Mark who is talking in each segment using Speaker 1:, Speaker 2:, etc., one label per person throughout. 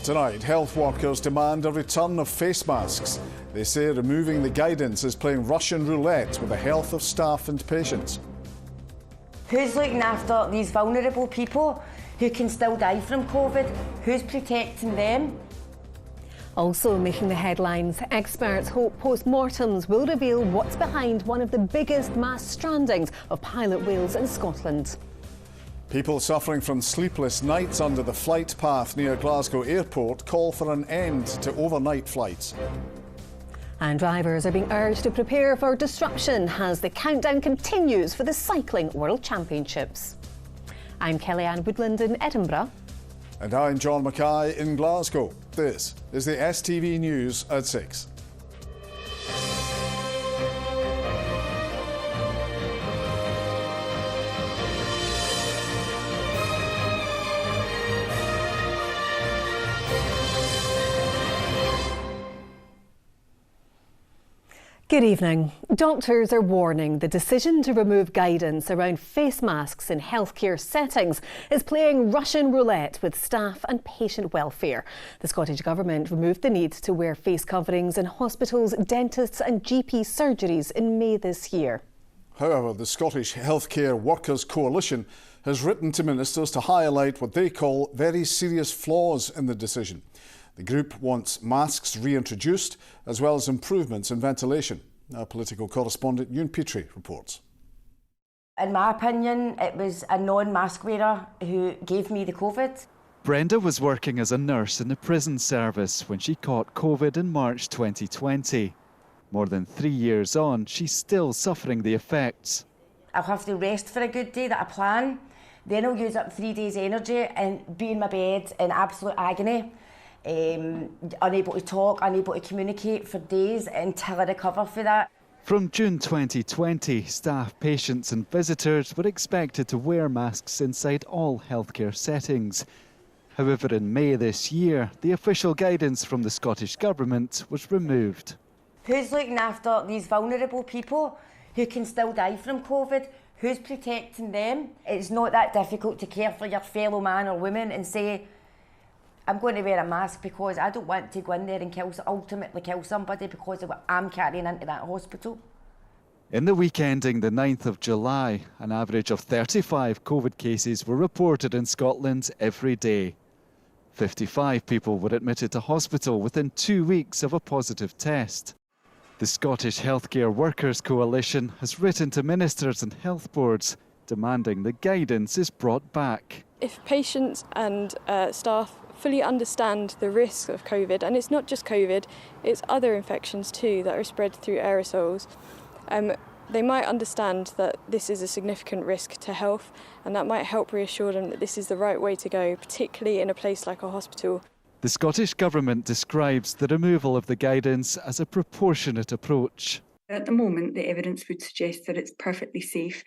Speaker 1: Tonight, health workers demand a return of face masks. They say removing the guidance is playing Russian roulette with the health of staff and patients.
Speaker 2: Who's looking after these vulnerable people who can still die from COVID? Who's protecting them?
Speaker 3: Also making the headlines, experts hope post-mortems will reveal what's behind one of the biggest mass strandings of pilot whales in Scotland.
Speaker 1: People suffering from sleepless nights under the flight path near Glasgow Airport call for an end to overnight flights.
Speaker 3: And drivers are being urged to prepare for disruption as the countdown continues for the Cycling World Championships. I'm Kellyanne Woodland in Edinburgh.
Speaker 1: And I'm John Mackay in Glasgow. This is the STV News at 6.
Speaker 3: Good evening. Doctors are warning the decision to remove guidance around face masks in healthcare settings is playing Russian roulette with staff and patient welfare. The Scottish Government removed the need to wear face coverings in hospitals, dentists and GP surgeries in May this year.
Speaker 1: However, the Scottish Healthcare Workers Coalition has written to ministers to highlight what they call very serious flaws in the decision. The group wants masks reintroduced, as well as improvements in ventilation. Our political correspondent Ewan Petrie reports.
Speaker 2: In my opinion, it was a non-mask wearer who gave me the COVID.
Speaker 4: Brenda was working as a nurse in the prison service when she caught COVID in March 2020. More than 3 years on, she's still suffering the effects.
Speaker 2: I'll have to rest for a good day that I plan. Then I'll use up 3 days' energy and be in my bed in absolute agony. Unable to talk, unable to communicate for days until I recover for that.
Speaker 4: From June 2020, staff, patients and visitors were expected to wear masks inside all healthcare settings. However, in May this year, the official guidance from the Scottish Government was removed.
Speaker 2: Who's looking after these vulnerable people who can still die from COVID? Who's protecting them? It's not that difficult to care for your fellow man or woman and say, I'm going to wear a mask because I don't want to go in there and ultimately kill somebody because of what I'm carrying into that hospital.
Speaker 4: In the week ending the 9th of July, an average of 35 COVID cases were reported in Scotland every day. 55 people were admitted to hospital within 2 weeks of a positive test. The Scottish Healthcare Workers Coalition has written to ministers and health boards demanding the guidance is brought back.
Speaker 5: If patients and staff fully understand the risks of COVID, and it's not just COVID, it's other infections too that are spread through aerosols, they might understand that this is a significant risk to health, and that might help reassure them that this is the right way to go, particularly in a place like a hospital.
Speaker 4: The Scottish Government describes the removal of the guidance as a proportionate approach.
Speaker 6: At the moment, the evidence would suggest that it's perfectly safe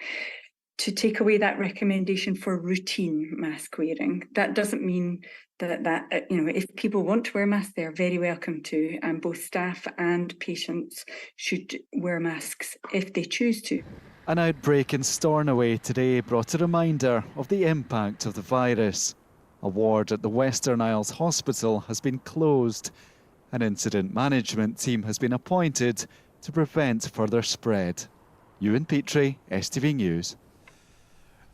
Speaker 6: to take away that recommendation for routine mask wearing. That doesn't mean that if people want to wear masks, they're very welcome to, and both staff and patients should wear masks if they choose to.
Speaker 4: An outbreak in Stornoway today brought a reminder of the impact of the virus. A ward at the Western Isles Hospital has been closed. An incident management team has been appointed to prevent further spread. Ewan Petrie, STV News.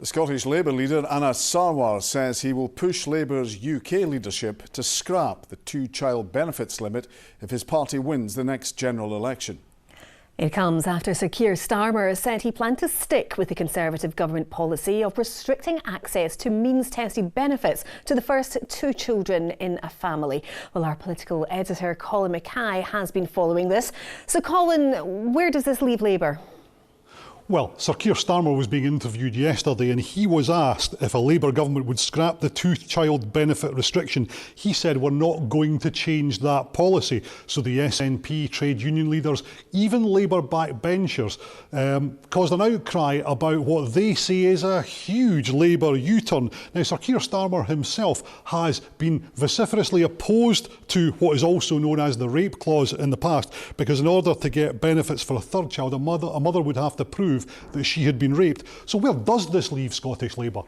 Speaker 1: The Scottish Labour leader Anas Sarwar says he will push Labour's UK leadership to scrap the 2-child benefits limit if his party wins the next general election.
Speaker 3: It comes after Sir Keir Starmer said he planned to stick with the Conservative government policy of restricting access to means-tested benefits to the first 2 children in a family. Well, our political editor Colin Mackay has been following this. So Colin, where does this leave Labour?
Speaker 7: Well, Sir Keir Starmer was being interviewed yesterday and he was asked if a Labour government would scrap the 2-child benefit restriction. He said we're not going to change that policy. So the SNP, trade union leaders, even Labour backbenchers caused an outcry about what they say is a huge Labour U-turn. Now, Sir Keir Starmer himself has been vociferously opposed to what is also known as the rape clause in the past, because in order to get benefits for a third child, a mother would have to prove that she had been raped. So where does this leave Scottish Labour?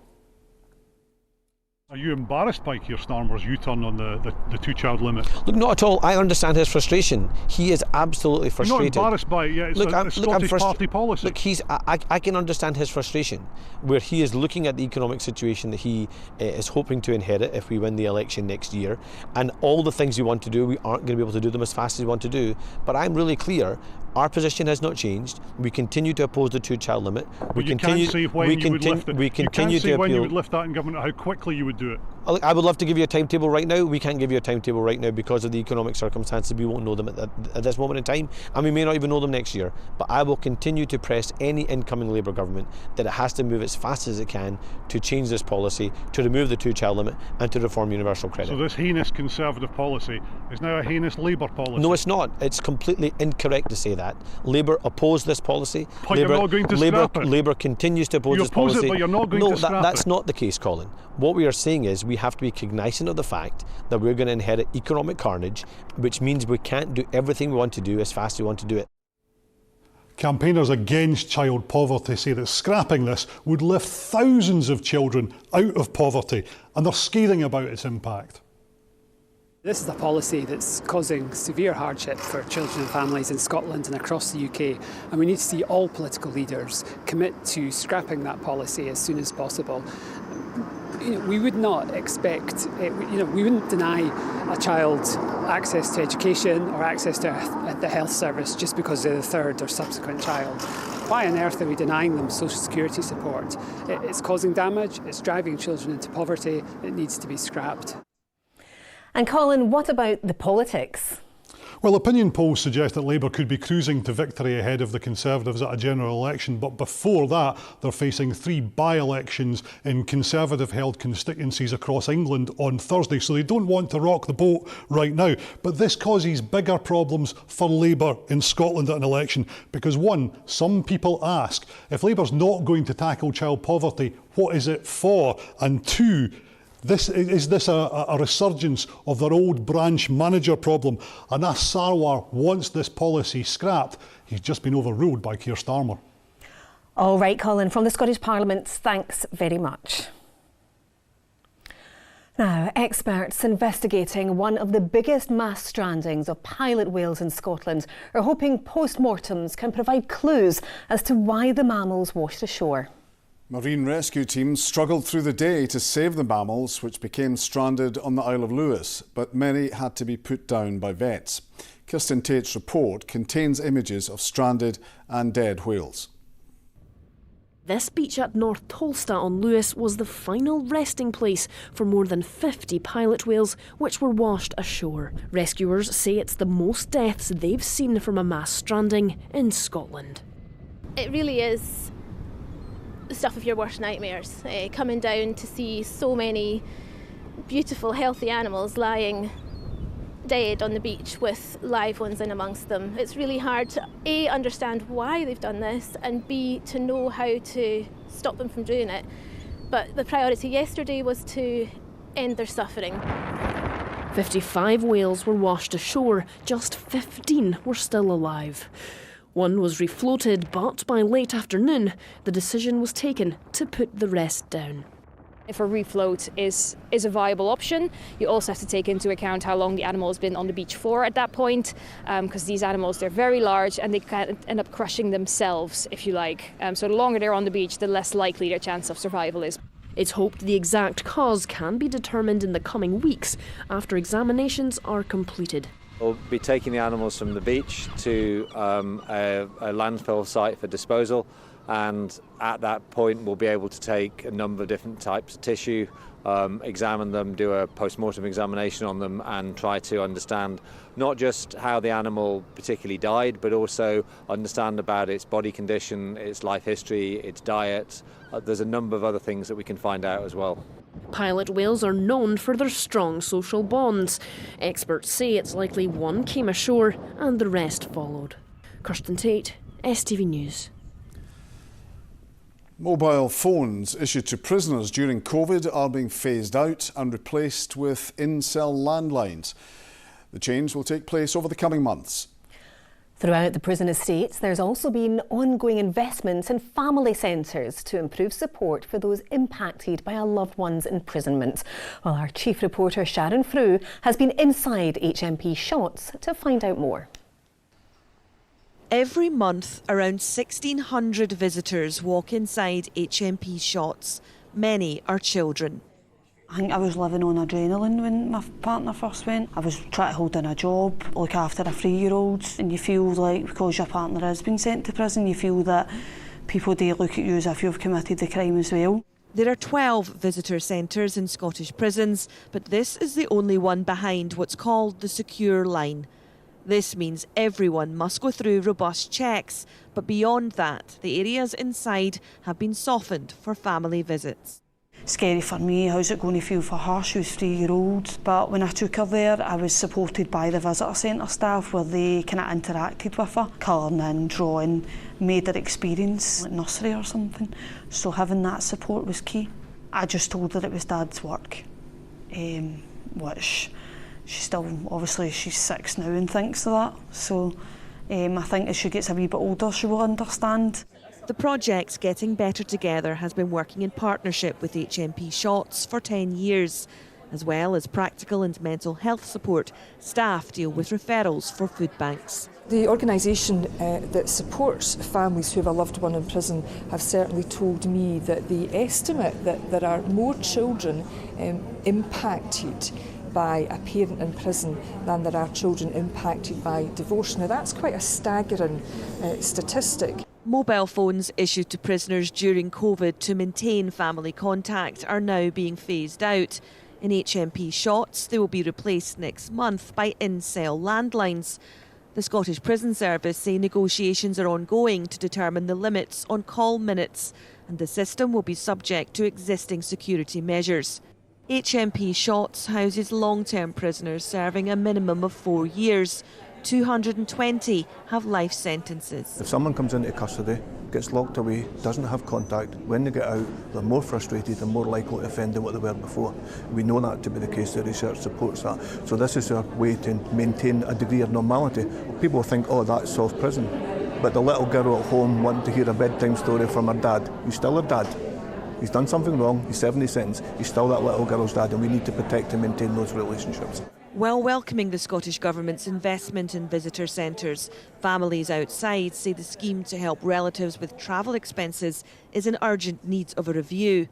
Speaker 7: Are you embarrassed by Keir Starmer's U-turn on the two-child limit?
Speaker 8: Look, not at all. I understand his frustration. He is absolutely frustrated.
Speaker 7: You're not embarrassed by it, yeah. It's a Scottish party policy.
Speaker 8: Look, I can understand his frustration, where he is looking at the economic situation that he is hoping to inherit if we win the election next year, and all the things we want to do, we aren't going to be able to do them as fast as we want to do. But I'm really clear. Our position has not changed. We continue to oppose the two-child limit.
Speaker 7: You can't say when you would lift it. You can't say when you would lift that in government, how quickly you would do it.
Speaker 8: I would love to give you a timetable right now. We can't give you a timetable right now because of the economic circumstances. We won't know them at this moment in time, and we may not even know them next year. But I will continue to press any incoming Labour government that it has to move as fast as it can to change this policy, to remove the two-child limit and to reform universal credit.
Speaker 7: So this heinous Conservative policy is now a heinous Labour policy?
Speaker 8: No, it's not. It's completely incorrect to say that. Labour oppose this policy.
Speaker 7: But you're not going to scrap it.
Speaker 8: Labour continues to oppose this policy.
Speaker 7: You oppose it, but you're not going to scrap it.
Speaker 8: No, that's not the case, Colin. What we are saying is we have to be cognizant of the fact that we're going to inherit economic carnage, which means we can't do everything we want to do as fast as we want to do it.
Speaker 7: Campaigners against child poverty say that scrapping this would lift thousands of children out of poverty, and they're scathing about its impact.
Speaker 9: This is a policy that's causing severe hardship for children and families in Scotland and across the UK, and we need to see all political leaders commit to scrapping that policy as soon as possible. We would not expect, we wouldn't deny a child access to education or access to the health service just because they're the third or subsequent child. Why on earth are we denying them social security support? It's causing damage, it's driving children into poverty, it needs to be scrapped.
Speaker 3: And Colin, what about the politics?
Speaker 7: Well, opinion polls suggest that Labour could be cruising to victory ahead of the Conservatives at a general election, but before that they're facing 3 by-elections in Conservative-held constituencies across England on Thursday, so they don't want to rock the boat right now. But this causes bigger problems for Labour in Scotland at an election, because one, some people ask, if Labour's not going to tackle child poverty, what is it for? And two, is this a resurgence of their old branch manager problem? Anas Sarwar wants this policy scrapped. He's just been overruled by Keir Starmer.
Speaker 3: All right, Colin, from the Scottish Parliament, thanks very much. Now, experts investigating one of the biggest mass strandings of pilot whales in Scotland are hoping post-mortems can provide clues as to why the mammals washed ashore.
Speaker 1: Marine rescue teams struggled through the day to save the mammals, which became stranded on the Isle of Lewis, but many had to be put down by vets. Kirsten Tate's report contains images of stranded and dead whales.
Speaker 10: This beach at North Tolsta on Lewis was the final resting place for more than 50 pilot whales which were washed ashore. Rescuers say it's the most deaths they've seen from a mass stranding in Scotland.
Speaker 11: It really is the stuff of your worst nightmares, coming down to see so many beautiful, healthy animals lying dead on the beach with live ones in amongst them. It's really hard to A, understand why they've done this, and B, to know how to stop them from doing it. But the priority yesterday was to end their suffering.
Speaker 10: 55 whales were washed ashore, just 15 were still alive. One was refloated, but by late afternoon, the decision was taken to put the rest down.
Speaker 12: If a refloat is a viable option, you also have to take into account how long the animal has been on the beach for at that point, because these animals, they're very large and they can end up crushing themselves, if you like. So the longer they're on the beach, the less likely their chance of survival is.
Speaker 10: It's hoped the exact cause can be determined in the coming weeks after examinations are completed.
Speaker 13: We'll be taking the animals from the beach to a landfill site for disposal, and at that point we'll be able to take a number of different types of tissue, examine them, do a post-mortem examination on them, and try to understand not just how the animal particularly died, but also understand about its body condition, its life history, its diet. There's a number of other things that we can find out as well.
Speaker 10: Pilot whales are known for their strong social bonds. Experts say it's likely one came ashore and the rest followed. Kirsten Tate, STV News.
Speaker 1: Mobile phones issued to prisoners during COVID are being phased out and replaced with in-cell landlines. The change will take place over the coming months.
Speaker 3: Throughout the prison estate, there's also been ongoing investment in family centres to improve support for those impacted by a loved one's imprisonment. Well, our chief reporter Sharon Frew has been inside HMP Shotts to find out more.
Speaker 14: Every month, around 1,600 visitors walk inside HMP Shotts. Many are children.
Speaker 15: I think I was living on adrenaline when my partner first went. I was trying to hold in a job, look after a 3-year-old, and you feel like because your partner has been sent to prison, you feel that people do look at you as if you've committed the crime as well.
Speaker 14: There are 12 visitor centres in Scottish prisons, but this is the only one behind what's called the secure line. This means everyone must go through robust checks, but beyond that, the areas inside have been softened for family visits.
Speaker 15: Scary for me, how's it going to feel for her? She was 3-year-old. But when I took her there, I was supported by the visitor centre staff where they kind of interacted with her, colouring in, drawing, made her experience like nursery or something. So having that support was key. I just told her it was Dad's work, which she still, obviously she's 6 now and thinks of that. So I think as she gets a wee bit older, she will understand.
Speaker 14: The project Getting Better Together has been working in partnership with HMP Shotts for 10 years. As well as practical and mental health support, staff deal with referrals for food banks.
Speaker 16: The organisation that supports families who have a loved one in prison have certainly told me that the estimate that there are more children impacted by a parent in prison than there are children impacted by divorce. Now that's quite a staggering statistic.
Speaker 14: Mobile phones issued to prisoners during COVID to maintain family contact are now being phased out. In HMP Shotts, they will be replaced next month by in-cell landlines. The Scottish Prison Service say negotiations are ongoing to determine the limits on call minutes, and the system will be subject to existing security measures. HMP Shotts houses long-term prisoners serving a minimum of 4 years. 220 have life sentences.
Speaker 17: If someone comes into custody, gets locked away, doesn't have contact, when they get out, they're more frustrated and more likely to offend than what they were before. We know that to be the case, the research supports that. So this is our way to maintain a degree of normality. People think, oh, that's soft prison. But the little girl at home wanting to hear a bedtime story from her dad, he's still her dad. He's done something wrong, he's serving his sentence, he's still that little girl's dad, and we need to protect and maintain those relationships.
Speaker 14: While welcoming the Scottish Government's investment in visitor centres, families outside say the scheme to help relatives with travel expenses is in urgent need of a review.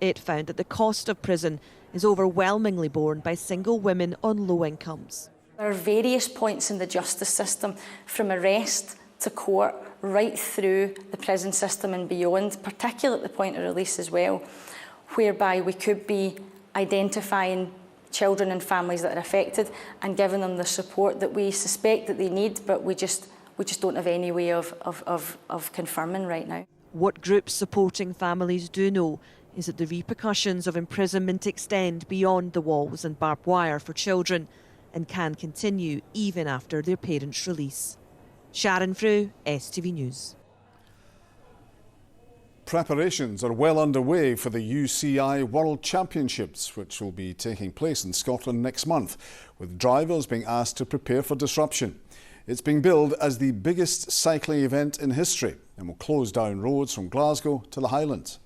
Speaker 14: It found that the cost of prison is overwhelmingly borne by single women on low incomes.
Speaker 18: There are various points in the justice system, from arrest to court, right through the prison system and beyond, particularly at the point of release as well, whereby we could be identifying children and families that are affected and giving them the support that we suspect that they need, but we just don't have any way of confirming right now.
Speaker 14: What groups supporting families do know is that the repercussions of imprisonment extend beyond the walls and barbed wire for children and can continue even after their parents' release. Sharon Frew, STV News.
Speaker 1: Preparations are well underway for the UCI World Championships, which will be taking place in Scotland next month, with drivers being asked to prepare for disruption. It's being billed as the biggest cycling event in history and will close down roads from Glasgow to the Highlands.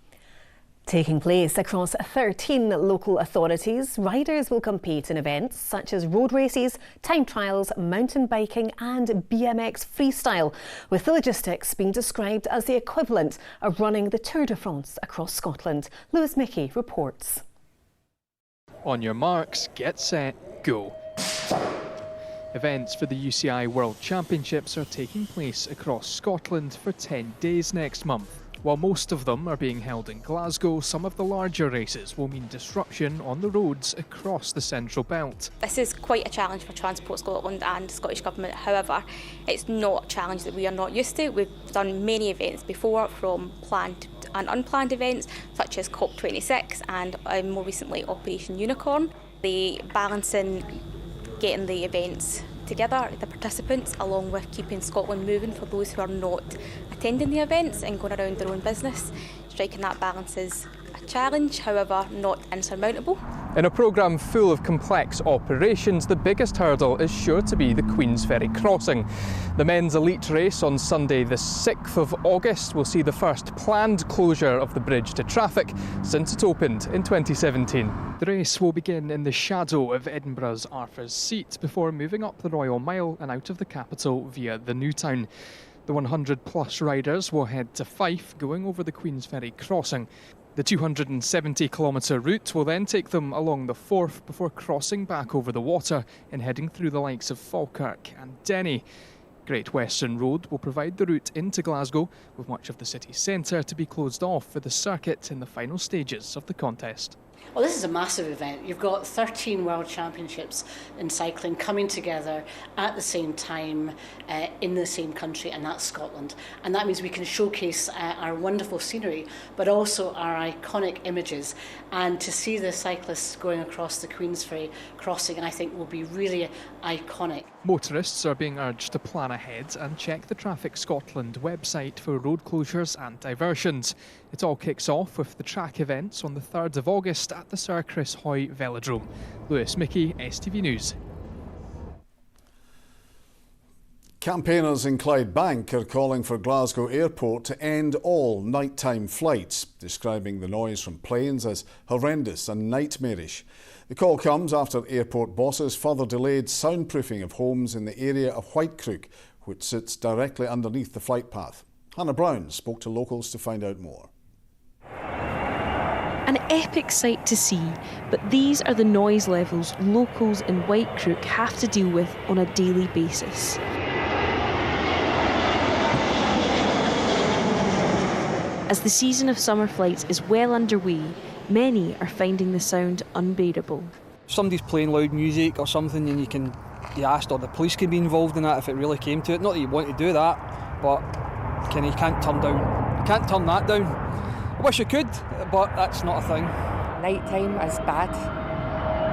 Speaker 3: Taking place across 13 local authorities, riders will compete in events such as road races, time trials, mountain biking and BMX freestyle, with the logistics being described as the equivalent of running the Tour de France across Scotland. Lewis Mickey reports.
Speaker 19: On your marks, get set, go. Events for the UCI World Championships are taking place across Scotland for 10 days next month. While most of them are being held in Glasgow, some of the larger races will mean disruption on the roads across the Central Belt.
Speaker 20: This is quite a challenge for Transport Scotland and the Scottish Government. However, it's not a challenge that we are not used to. We've done many events before, from planned and unplanned events such as COP26 and more recently Operation Unicorn. The balancing getting the events together, the participants, along with keeping Scotland moving for those who are not attending the events and going around their own business. Striking that balance is a challenge, however not insurmountable.
Speaker 19: In a programme full of complex operations, the biggest hurdle is sure to be the Queensferry crossing. The men's elite race on Sunday the 6th of August will see the first planned closure of the bridge to traffic since it opened in 2017. The race will begin in the shadow of Edinburgh's Arthur's Seat before moving up the Royal Mile and out of the capital via the new town. The 100+ riders will head to Fife, going over the Queensferry crossing. The 270-kilometre route will then take them along the Forth before crossing back over the water and heading through the likes of Falkirk and Denny. Great Western Road will provide the route into Glasgow, with much of the city centre to be closed off for the circuit in the final stages of the contest.
Speaker 21: Well, this is a massive event. You've got 13 World Championships in cycling coming together at the same time in the same country, and that's Scotland. And that means we can showcase our wonderful scenery, but also our iconic images. And to see the cyclists going across the Queensferry crossing, I think, will be really iconic.
Speaker 19: Motorists are being urged to plan ahead and check the Traffic Scotland website for road closures and diversions. It all kicks off with the track events on the 3rd of August at the Sir Chris Hoy Velodrome. Lewis Mickey, STV News.
Speaker 1: Campaigners in Clydebank are calling for Glasgow Airport to end all nighttime flights, describing the noise from planes as horrendous and nightmarish. The call comes after airport bosses further delayed soundproofing of homes in the area of Whitecrook, which sits directly underneath the flight path. Hannah Brown spoke to locals to find out more.
Speaker 10: An epic sight to see, but these are the noise levels locals in Whitecrook have to deal with on a daily basis. As the season of summer flights is well underway, many are finding the sound unbearable.
Speaker 22: Somebody's playing loud music or something, and you asked, or the police could be involved in that if it really came to it. Not that you want to do that, but you can't turn that down. I wish I could, but that's not a thing.
Speaker 23: Night time is bad.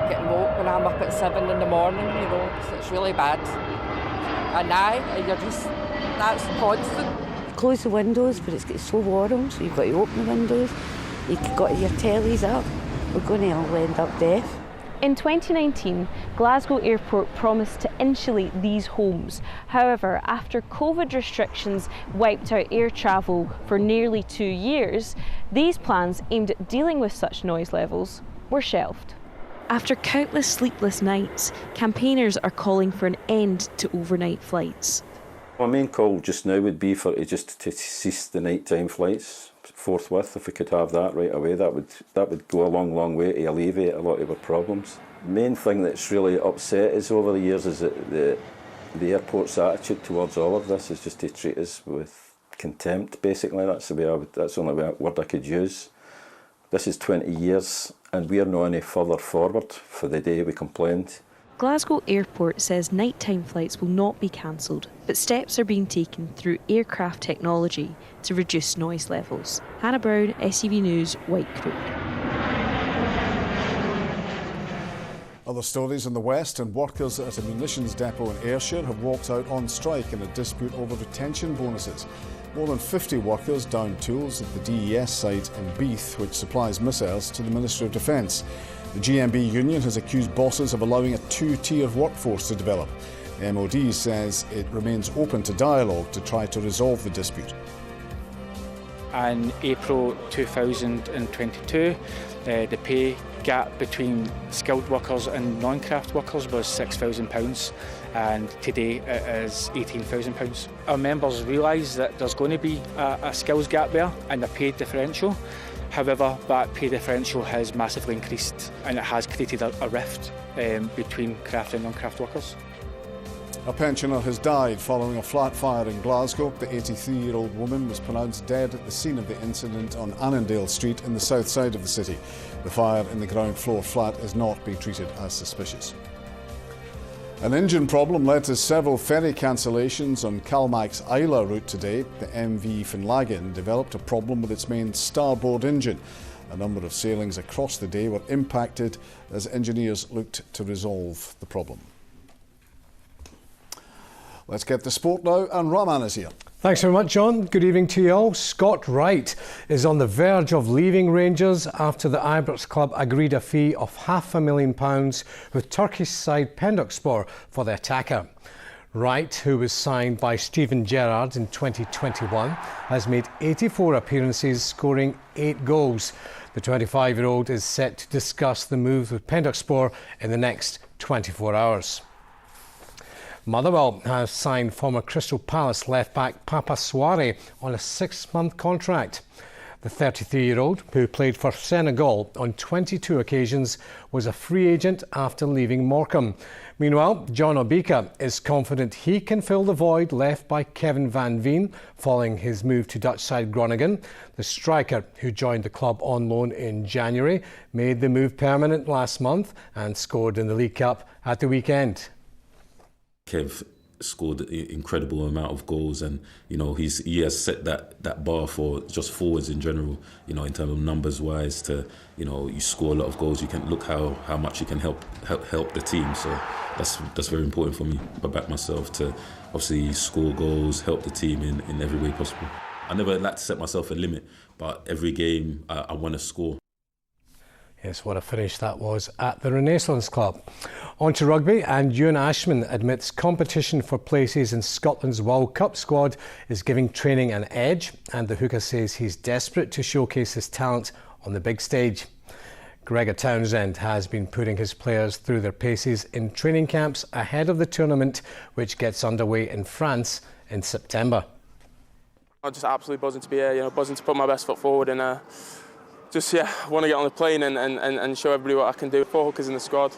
Speaker 23: Getting woke when I'm up at 7 in the morning, it's really bad. And now that's constant.
Speaker 24: Close the windows, but it's so warm, so you've got to open the windows. You've got your tellies up. We're going to all end up deaf.
Speaker 10: In 2019, Glasgow Airport promised to insulate these homes. However, after COVID restrictions wiped out air travel for nearly 2 years, these plans aimed at dealing with such noise levels were shelved. After countless sleepless nights, campaigners are calling for an end to overnight flights.
Speaker 25: My main call just now would be for it just to cease the nighttime flights forthwith. If we could have that right away, that would go a long way to alleviate a lot of our problems. The main thing that's really upset us over the years is that the airport's attitude towards all of this is just to treat us with contempt. Basically, that's the only word I could use. This is 20 years, and we are not any further forward for the day we complained.
Speaker 10: Glasgow Airport says nighttime flights will not be cancelled, but steps are being taken through aircraft technology to reduce noise levels. Hannah Brown, STV News, Whitecrook.
Speaker 1: Other stories in the West, and workers at a munitions depot in Ayrshire have walked out on strike in a dispute over retention bonuses. More than 50 workers downed tools at the DES site in Beath, which supplies missiles to the Ministry of Defence. The GMB union has accused bosses of allowing a two-tier workforce to develop. The MOD says it remains open to dialogue to try to resolve the dispute.
Speaker 26: In April 2022, the pay gap between skilled workers and non-craft workers was £6,000, and today it is £18,000. Our members realise that there's going to be a skills gap there and a pay differential. However, that pay differential has massively increased, and it has created a rift between craft and non-craft workers.
Speaker 1: A pensioner has died following a flat fire in Glasgow. The 83-year-old woman was pronounced dead at the scene of the incident on Annandale Street in the south side of the city. The fire in the ground floor flat is not being treated as suspicious. An engine problem led to several ferry cancellations on Calmac's Isla route today. The MV Finlagin developed a problem with its main starboard engine. A number of sailings across the day were impacted as engineers looked to resolve the problem. Let's get the sport now, and Rahman is here.
Speaker 2: Thanks very much, John. Good evening to you all. Scott Wright is on the verge of leaving Rangers after the Ibrox club agreed a fee of £500,000 with Turkish side Pendikspor for the attacker. Wright, who was signed by Steven Gerrard in 2021, has made 84 appearances, scoring 8 goals. The 25-year-old is set to discuss the move with Pendikspor in the next 24 hours. Motherwell has signed former Crystal Palace left-back Papa Souare on a 6-month contract. The 33-year-old, who played for Senegal on 22 occasions, was a free agent after leaving Morecambe. Meanwhile, John Obika is confident he can fill the void left by Kevin Van Veen following his move to Dutch side Groningen. The striker, who joined the club on loan in January, made the move permanent last month and scored in the League Cup at the weekend.
Speaker 4: Kev scored an incredible amount of goals, and he has set that bar for just forwards in general. In terms of numbers wise, you score a lot of goals, you can look how much you can help the team. So that's very important for me. I back myself to obviously score goals, help the team in every way possible. I never like to set myself a limit, but every game I want to score.
Speaker 2: Yes, what a finish that was at the Renaissance Club. On to rugby, and Ewan Ashman admits competition for places in Scotland's World Cup squad is giving training an edge, and the hooker says he's desperate to showcase his talent on the big stage. Gregor Townsend has been putting his players through their paces in training camps ahead of the tournament, which gets underway in France in September.
Speaker 5: I'm just absolutely buzzing to be here, buzzing to put my best foot forward, and I want to get on the plane and show everybody what I can do. 4 hookers in the squad,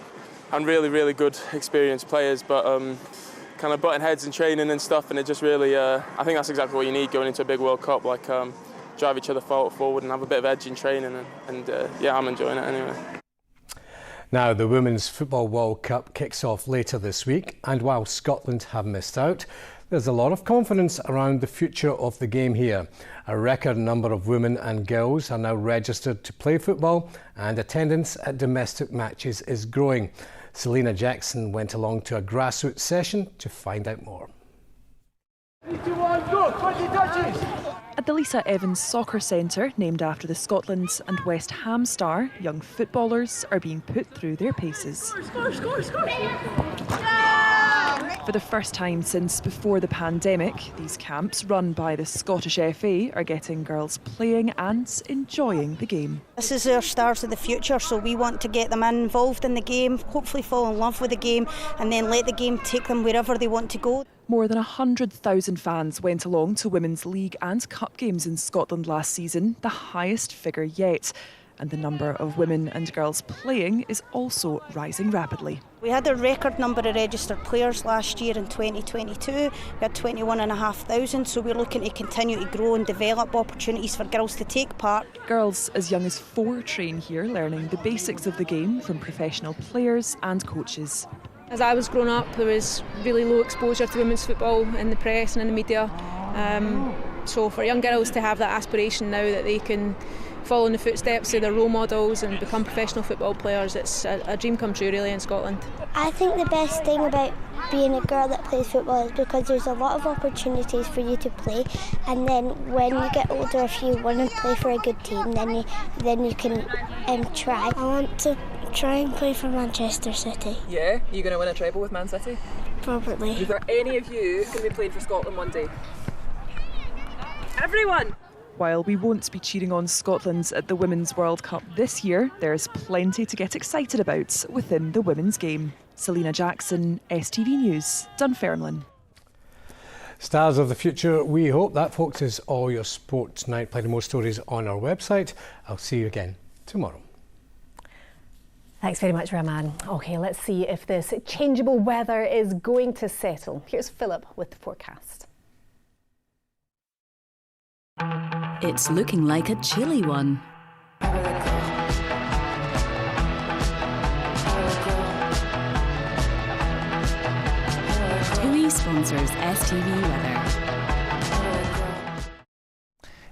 Speaker 5: and really, really good, experienced players, but kind of butting heads in training and stuff, and it just really, I think that's exactly what you need going into a big World Cup, drive each other forward and have a bit of edge in training, and I'm enjoying it anyway.
Speaker 2: Now, the Women's Football World Cup kicks off later this week, and while Scotland have missed out, there's a lot of confidence around the future of the game here. A record number of women and girls are now registered to play football, and attendance at domestic matches is growing. Selina Jackson went along to a grassroots session to find out more.
Speaker 6: 3, 2, 1, go! 20 touches!
Speaker 8: At the Lisa Evans Soccer Centre, named after the Scotland and West Ham star, young footballers are being put through their paces.
Speaker 6: Score!
Speaker 8: For the first time since before the pandemic, these camps run by the Scottish FA are getting girls playing and enjoying the game.
Speaker 9: This is our stars of the future, so we want to get them involved in the game, hopefully fall in love with the game, and then let the game take them wherever they want to go.
Speaker 8: More than 100,000 fans went along to Women's League and Cup games in Scotland last season, the highest figure yet. And the number of women and girls playing is also rising rapidly.
Speaker 9: We had a record number of registered players last year in 2022. We had 21,500, so we're looking to continue to grow and develop opportunities for girls to take part.
Speaker 8: Girls as young as 4 train here, learning the basics of the game from professional players and coaches.
Speaker 27: As I was growing up, there was really low exposure to women's football in the press and in the media. So for young girls to have that aspiration now that they can follow in the footsteps of their role models and become professional football players, it's a dream come true really in Scotland.
Speaker 28: I think the best thing about being a girl that plays football is because there's a lot of opportunities for you to play, and then when you get older, if you want to play for a good team, then you can try. I want to try and play for Manchester City.
Speaker 8: Yeah? Are you going to win a treble with Man City?
Speaker 28: Probably.
Speaker 8: Is there any of you going to be playing for Scotland one day? Everyone! While we won't be cheering on Scotland at the Women's World Cup this year, there's plenty to get excited about within the women's game. Selina Jackson, STV News, Dunfermline.
Speaker 2: Stars of the future, we hope. That, folks, is all your sport tonight. Plenty more stories on our website. I'll see you again tomorrow.
Speaker 3: Thanks very much, Rahman. OK, let's see if this changeable weather is going to settle. Here's Philip with the forecast.
Speaker 29: It's looking like a chilly one. TUI sponsors STV Weather.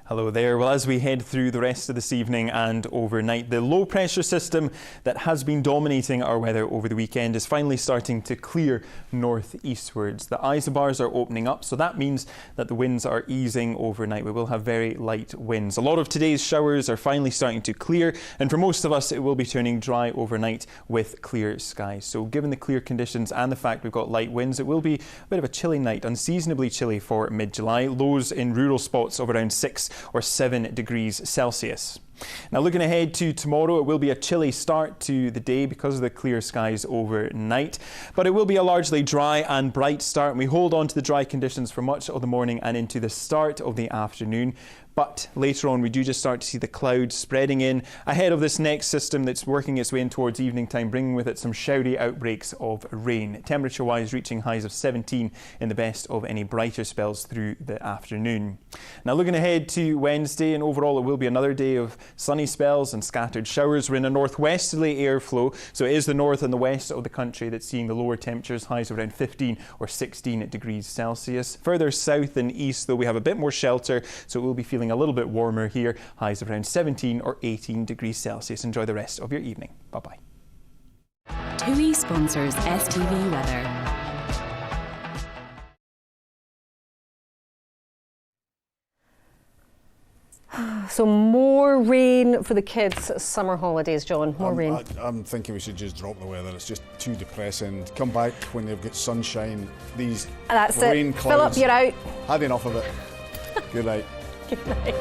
Speaker 7: Hello there. Well, as we head through the rest of this evening and overnight, the low pressure system that has been dominating our weather over the weekend is finally starting to clear northeastwards. The isobars are opening up, so that means that the winds are easing overnight. We will have very light winds. A lot of today's showers are finally starting to clear, and for most of us it will be turning dry overnight with clear skies. So given the clear conditions and the fact we've got light winds, it will be a bit of a chilly night, unseasonably chilly for mid-July. Lows in rural spots of around 6 or 7 degrees Celsius. Now looking ahead to tomorrow, it will be a chilly start to the day because of the clear skies overnight, but it will be a largely dry and bright start, and we hold on to the dry conditions for much of the morning and into the start of the afternoon. But later on we do just start to see the clouds spreading in ahead of this next system that's working its way in towards evening time, bringing with it some showery outbreaks of rain. Temperature wise reaching highs of 17 in the best of any brighter spells through the afternoon. Now looking ahead to Wednesday, and overall it will be another day of sunny spells and scattered showers. We're in a northwesterly airflow, so it is the north and the west of the country that's seeing the lower temperatures, highs of around 15 or 16 degrees Celsius. Further south and east though, we have a bit more shelter, so it will be feeling a little bit warmer here, highs of around 17 or 18 degrees Celsius. Enjoy the rest of your evening. Bye-bye.
Speaker 29: TUI sponsors STV Weather.
Speaker 3: So more rain for the kids' summer holidays, John. More rain.
Speaker 1: I'm thinking we should just drop the weather. It's just too depressing. Come back when they've got sunshine. These
Speaker 3: That's
Speaker 1: rain
Speaker 3: it.
Speaker 1: clouds.
Speaker 3: Philip, you're out.
Speaker 1: Had enough of it. Good night.
Speaker 3: Good night.